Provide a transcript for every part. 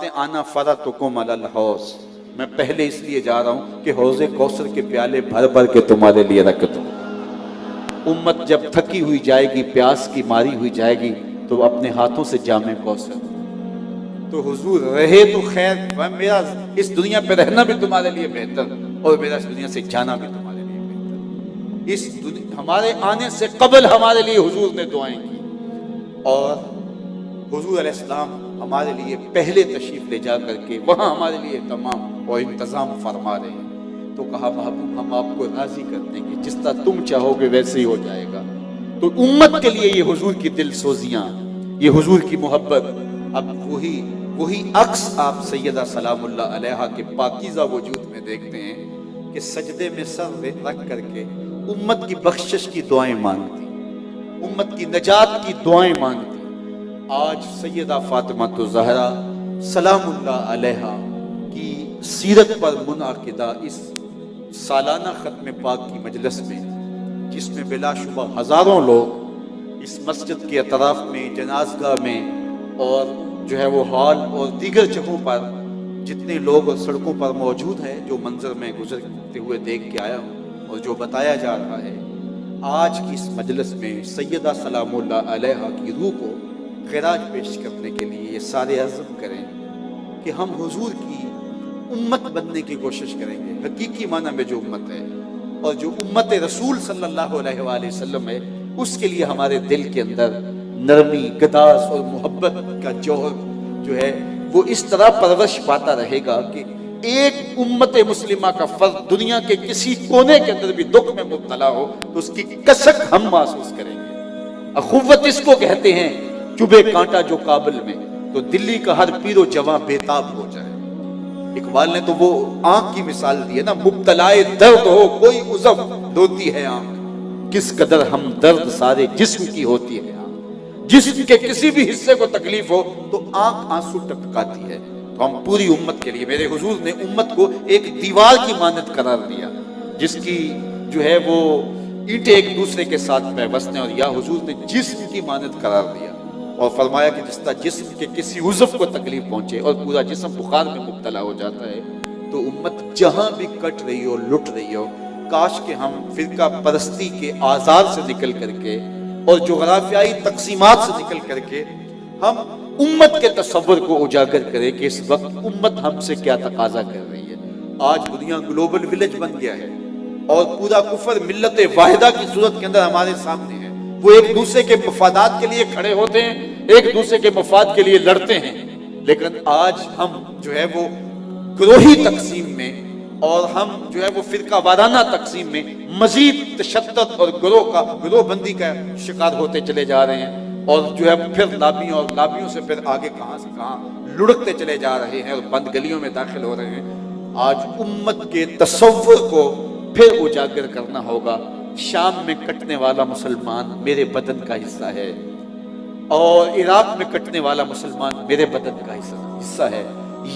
फरमाते आना फरतुकुम अलल हौस, मैं पहले इसलिए जा रहा हूं कि हौज़े कौसर के प्याले भर भर के तुम्हारे लिए रख दूं। उम्मत जब थकी हुई जाएगी, प्यास की मारी हुई जाएगी, तो अपने हाथों से जामे कौसर, तो हुजूर रहे तो खैर, मेरा इस दुनिया पे रहना भी तुम्हारे लिए बेहतर और मेरा इस दुनिया से जाना भी तुम्हारे लिए बेहतर। इस हमारे आने से कबल हमारे लिए हुजूर ने दुआएं की और हुजूर अलैहिस्सलाम हमारे लिए पहले तशरीफ ले जा करके वहां हमारे लिए तमाम और इंतजाम फरमा रहे हैं। तो कहा महबूब हम आपको राजी कर देंगे, जिस तरह तुम चाहोगे वैसे ही हो जाएगा। तो उम्मत के लिए ये हुजूर की दिल सोजियां, ये हुजूर की मोहब्बत, अब वही अक्स आप सैयदा सलामुल्लाह अलैहा के पाकीज़ा वजूद में देखते हैं कि सजदे में सर रख करके उम्मत की बख्शिश की दुआएं मांगती, उम्मत की नजात की दुआएं मांगती। आज सैयदा फातिमा तो ज़हरा सलामुल्लाह अलैहा की सीरत पर मुनाकिदा इस सालाना खत्म पाक की मजलिस में, जिसमें बिलाशुबा हज़ारों लोग इस मस्जिद के अतराफ में, जनाजगाह में और जो है वो हॉल और दीगर जगहों पर जितने लोग और सड़कों पर मौजूद हैं, जो मंजर में गुजरते हुए देख के आया हूँ और जो बताया जा रहा है, आज की इस मजलिस में सैयदा सलामुल्लाह अलैहा की रूह को खिराज पेश करने के लिए ये सारे अज़्म करें कि हम हुजूर की उम्मत बनने की कोशिश करेंगे, हकीकी माना में जो उम्मत है और जो उम्मत रसूल सल्लल्लाहु अलैहि वसल्लम है, उसके लिए हमारे दिल के अंदर नरमी, गदास और मोहब्बत का जौहर जो है वो इस तरह परवरिश पाता रहेगा कि एक उम्मत मुस्लिमा का फर्द दुनिया के किसी कोने के अंदर भी दुख में मुब्तला हो तो उसकी कसक हम महसूस करेंगे। अखुव्वत इसको कहते हैं, चुभे कांटा जो काबिल में, तो दिल्ली का हर पीरो जवां बेताब हो जाए। इकबाल ने तो वो आंख की मिसाल दी है ना, मुब्तलाए दर्द हो कोई उज़व रोती है आंख, किस कदर हम दर्द सारे जिस्म की होती है आंख, जिस्म के किसी भी हिस्से को तकलीफ हो तो आंख आंसू टपकाती है। तो हम पूरी उम्मत के लिए, मेरे हुजूर ने उम्मत को एक दीवार की मानद करार दिया, जिसकी जो है वो ईंटें एक दूसरे के साथ पैवस्त हैं, और या हुजूर ने जिस्म की मानद करार दिया और फरमाया कि जिस तरह जिस्म के किसी उज़व को तकलीफ पहुंचे और पूरा जिस्म बुखार में मुब्तला हो जाता है, तो उम्मत जहां भी कट रही हो, लुट रही हो, काश के हम फिरका परस्ती के आज़ार से निकल करके और जोग्राफियाई तकसीमात से निकल करके हम उम्मत के तसव्वुर को उजागर करें कि इस वक्त उम्मत हमसे क्या तकाजा कर रही है। आज दुनिया ग्लोबल विलेज बन गया है और पूरा कुफर मिल्लत वाहिदा की सूरत के अंदर हमारे सामने है। वो एक दूसरे के मफादात के लिए खड़े होते हैं, एक दूसरे के मफाद के लिए लड़ते हैं, लेकिन आज हम जो है वो ग्रोही तकसीम में और हम जो है वो फिरका वाराना तकसीम में मजीद तशद्दुद और ग्रोहबंदी का शिकार होते चले जा रहे हैं और जो है फिर लाबियों और लाबियों से फिर आगे कहां से कहां लुढ़कते चले जा रहे हैं और बंद गलियों में दाखिल हो रहे हैं। आज उम्मत के तसव्वुर को फिर उजागर करना होगा। शाम में कटने वाला मुसलमान मेरे बदन का हिस्सा है और इराक में कटने वाला मुसलमान मेरे बदन का हिस्सा है।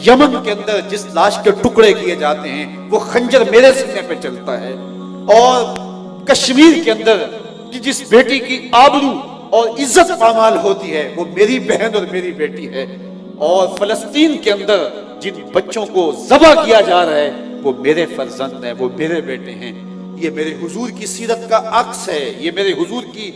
यमन के अंदर जिस लाश के टुकड़े किए जाते हैं वो खंजर मेरे सीने पे चलता है, और कश्मीर के अंदर कि जिस बेटी की आबरू और इज्जत पामाल होती है वो मेरी बहन और मेरी बेटी है, और फलस्तीन के अंदर जिन बच्चों को ज़बह किया जा रहा है वो मेरे फर्जंद हैं, वो मेरे बेटे हैं। ये मेरे हुजूर की सीरत का अक्स है, ये मेरे हुजूर की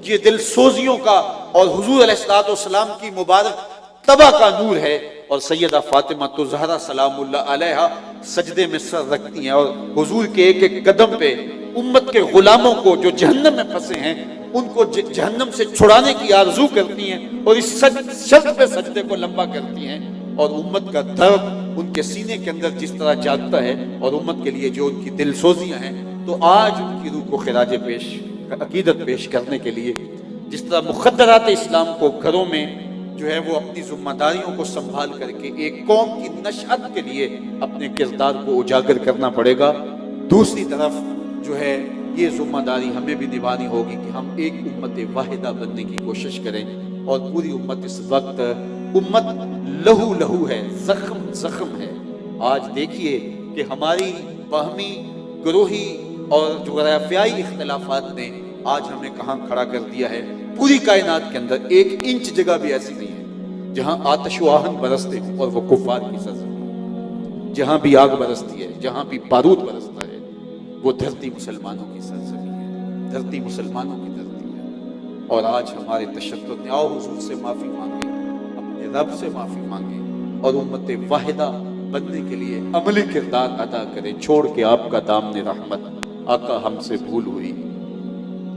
ये दिल सोजियों का और हुजूर अलैहिस्सलाम की मुबारक तबा का नूर है। और सैयदा फातिमा तो ज़हरा सलामुल्लाह अलैहा सजदे में सर रखती हैं और हुजूर के एक एक कदम पे उम्मत के गुलामों को जो जहन्नम में फंसे हैं उनको जहन्नम से छुड़ाने की आरजू करती हैं और इस शर्त पे सजदे को लंबा करती हैं, और उम्मत का दर्द उनके सीने के अंदर जिस तरह जागता है और उम्मत के लिए जो उनकी दिलसोजियां हैं, तो आज उनकी रूह को खिराज पेश अकीदत पेश करने के लिए जिस तरह मुक़द्दरात इस्लाम को घरों में जो है वो अपनी जिम्मेदारियों को संभाल करके एक कौम की नशअत के लिए अपने किरदार को उजागर करना पड़ेगा, दूसरी तरफ जो है ये जिम्मेदारी हमें भी निभानी होगी कि हम एक उम्मत वाहिदा बनने की कोशिश करें। और पूरी उम्मत इस वक्त उम्मत लहू लहू है, जख्म जख्म है। आज देखिए कि हमारी बाहमी ग्रोही और जोग्राफियाई इख्तिलाफात ने आज हमें कहाँ खड़ा कर दिया है। पूरी कायनात के अंदर 1 इंच जगह भी ऐसी नहीं है जहां आतश व आहन बरसते हैं और वो कुफार की सरजमीन, जहां भी आग बरसती है, जहां भी बारूद बरसता है, वो धरती मुसलमानों की सरजमीन है, धरती मुसलमानों की धरती है। और आज हमारे तशद्दुद ने, आओ हुजूर से माफी मांगे, अपने रब से माफी मांगे और उम्मत वाहिदा बनने के लिए अमली किरदार अदा करें। छोड़ के आपका दामने रहमत आका हमसे भूल हुई,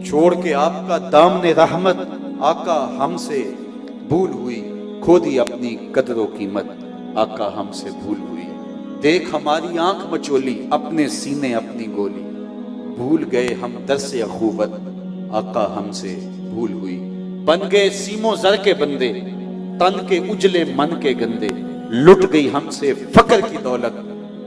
छोड़ के आपका दामने रहमत आका हमसे भूल हुई, खो दी अपनी कदरों कीमत आका हमसे भूल हुई। देख हमारी आंख मचोली, अपने सीने अपनी गोली, भूल गए हम दरसे अखुवत आका हमसे भूल हुई। बन गए सीमो जर के बंदे, तन के उजले मन के गंदे, लुट गई हमसे फकर की दौलत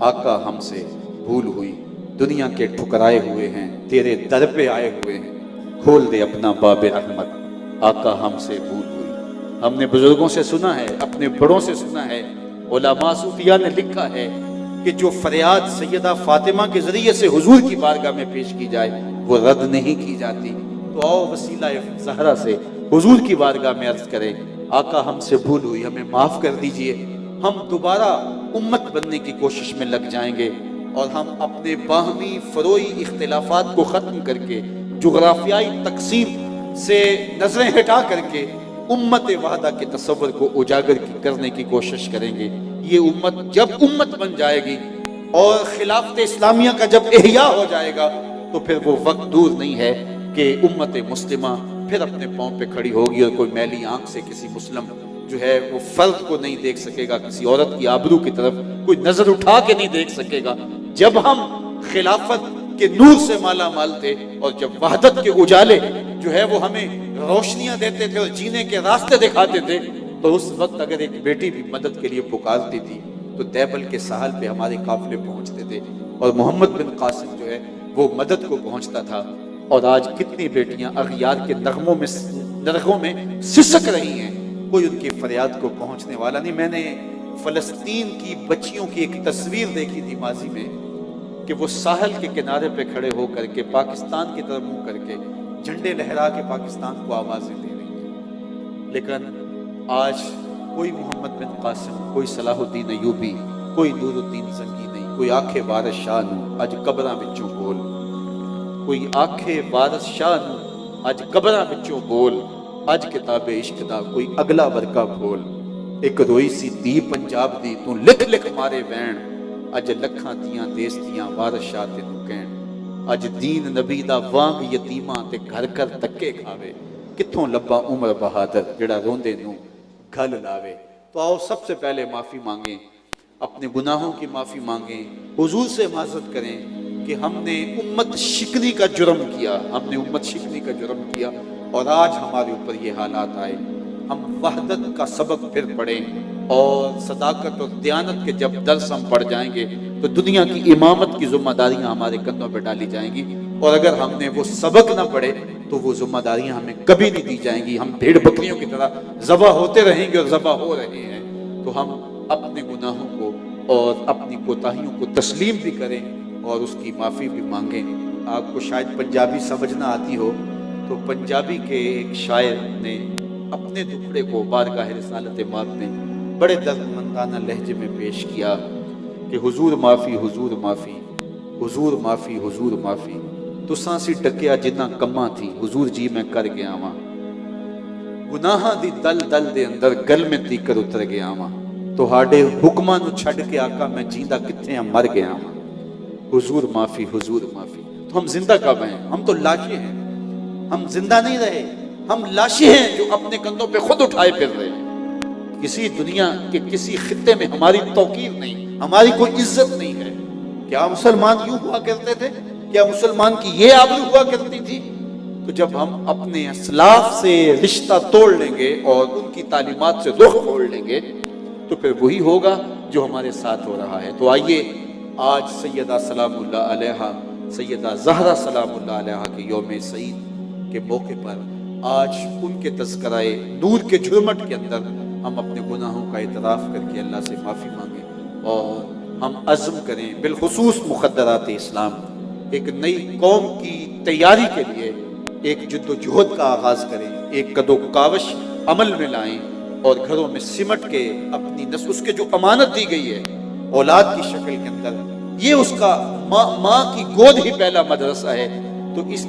आका हमसे भूल हुई। दुनिया के ठुकराए हुए हैं, तेरे दर पे आए हुए हैं, खोल दे अपना बाबे रहमत आका हमसे भूल हुई। हमने बुजुर्गों से सुना है, अपने बड़ों से सुना है, उलमा सूफिया ने लिखा है कि जो फरियाद सैयदा फातिमा के जरिए से हुजूर की बारगाह में पेश की जाए वो रद्द नहीं की जाती। तो आओ वसीला ज़हरा से हुजूर की बारगाह में अर्ज करें, आका हमसे भूल हुई, हमें माफ कर दीजिए। हम दोबारा उम्मत बनने की कोशिश में लग जाएंगे और हम अपने बाहमी फरोई इख्तिलाफात को ख़त्म करके, जुग़राफियाई तकसीम से नजरें हटा करके उम्मत वाहदा के तस्वर को उजागर करने की कोशिश करेंगे। ये उम्मत जब उम्मत बन जाएगी और खिलाफत इस्लामिया का जब एहया हो जाएगा तो फिर वो वक्त दूर नहीं है कि उम्मत मुस्लिमा फिर अपने पाँव पे खड़ी होगी और कोई मैली आंख से किसी मुस्लिम जो है वो फर्द को नहीं देख सकेगा, किसी औरत की आबरू की तरफ कोई नजर उठा के नहीं देख सकेगा। जब हम खिलाफत के नूर से माला माल थे और जब वहदत के उजाले जो है वो हमें रोशनियां देते थे और जीने के रास्ते दिखाते थे, तो उस वक्त अगर एक बेटी भी मदद के लिए पुकारती थी तो दैबल के साहल पे हमारे काफिले पहुंचते थे और मोहम्मद बिन कासिम जो है वो मदद को पहुंचता था। और आज कितनी बेटियां अगियार के नरगों में सिसक रही हैं, कोई उनकी फरियाद को पहुंचने वाला नहीं। मैंने फलस्तीन की बच्चियों की एक तस्वीर देखी थी माजी में कि वो साहल के किनारे पे खड़े होकर के पाकिस्तान की तरफ मुंह करके झंडे लहरा के पाकिस्तान को आवाजें दे रही हैं। लेकिन आज कोई मोहम्मद बिन कासिम, कोई सलाहुद्दीन अयूबी, कोई नूरुद्दीन जंगी नहीं, कोई आखे वारिस शाह नू अज कबरां विचों बोल, कोई आखे वारिस शाह नू अज कबरां विचों बोल, अज किताबे इश्क दा कोई अगला वर्का बोल। एक रोई सी धी पंजाब दी तू लिख लिख मारे वैन, अज लखां दियां देस दियां वारिस शाह तेनू कहण, अज दीन नबी दा वांग यतीमा ते घर घर धक्के खावे, कित्थों लब्बा उमर बहादुर जेड़ा रोंदे नू गल लावे। तो आओ सबसे पहले माफी मांगे, अपने गुनाहों की माफी मांगे, हुजूर से माजरत करें कि हमने उम्मत शिकनी का जुर्म किया, हमने उम्मत शिकनी का जुर्म किया और आज हमारे ऊपर ये हालात आए। हम वहदत का सबक फिर पढ़ें और सदाकत और दयानत के जब दर्स हम पढ़ जाएंगे तो दुनिया की इमामत की जिम्मेदारियां हमारे कंधों पर डाली जाएंगी। और अगर हमने वो सबक ना पढ़े तो वो जिम्मेदारियां हमें कभी नहीं दी जाएंगी। हम भेड़ बकरियों की तरह ज़बा होते रहेंगे और ज़बा हो रहे हैं। तो हम अपने गुनाहों को और अपनी कोताहियों को तस्लीम भी करें और उसकी माफ़ी भी मांगें। आपको शायद पंजाबी समझना आती हो तो पंजाबी के एक शायर ने अपने दुखड़े को बारगाह रिसालत माब में बड़े दर्दमंदाना लहजे में पेश किया कि हुजूर माफ़ी, हुजूर माफ़ी, हुजूर माफ़ी, हुजूर माफ़ी, तुसां सी टकिया जिन्ना कम्मा थी हुजूर जी मैं कर गया वां, गुनाहां दी दल दल दे अंदर गल में तीकर उतर गया वां, तुहाडे हुक्मां नूं छड्ड के आका मैं जींदा कित्थे आ मर गया वां, हुजूर माफ़ी, हुजूर माफ़ी। तो हम जिंदा कब हैं? हम तो लाशें हैं। हम जिंदा नहीं रहे, हम लाशें हैं जो अपने कंधों पे खुद उठाए फिर रहे हैं। किसी दुनिया के किसी खित्ते में हमारी तौकीर नहीं, हमारी कोई इज्जत नहीं है। क्या मुसलमान यूं हुआ करते थे? क्या मुसलमान की ये आबरू हुआ करती थी? तो जब हम अपने असलाफ से रिश्ता तोड़ लेंगे और उनकी तालीमात से रुख मोड़ लेंगे तो फिर वही होगा जो हमारे साथ हो रहा है। तो आइए आज सैयदा सलामुल्लाह अलैहा, सैयदा ज़हरा सलामुल्लाह अलैहा के यौम सईद के मौके पर आज उनके तज़किराए नूर के झुरमट के अंदर हम अपने गुनाहों का इतराफ़ करके अल्लाह से माफ़ी मांगें और हम अज़्म करें बिलखुसूस मुक़द्दरात इस्लाम एक नई कौम की तैयारी के लिए एक जद्दोजहद का आगाज़ करें, एक कदो कावश अमल में लाएं और घरों में सिमट के अपनी नस्ल, उसके जो अमानत दी गई है औलाद की शक्ल के अंदर, ये उसका माँ की गोद ही पहला मदरसा है। तो इस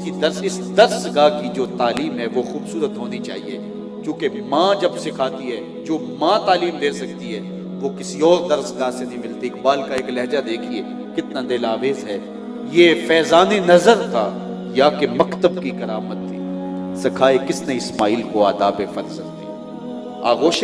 दर्सगाह की जो तालीम है वो खूबसूरत होनी चाहिए, क्योंकि माँ जब सिखाती है, जो माँ तालीम दे सकती है वो किसी और दर्सगाह से नहीं मिलती। इकबाल का एक लहजा देखिए कितना दिल आवेज है, ये फैजानी नजर था या कि मकतब की करामत थी, सिखाए किसने इस्माइल को आदाब फर्जंद दी। आगोश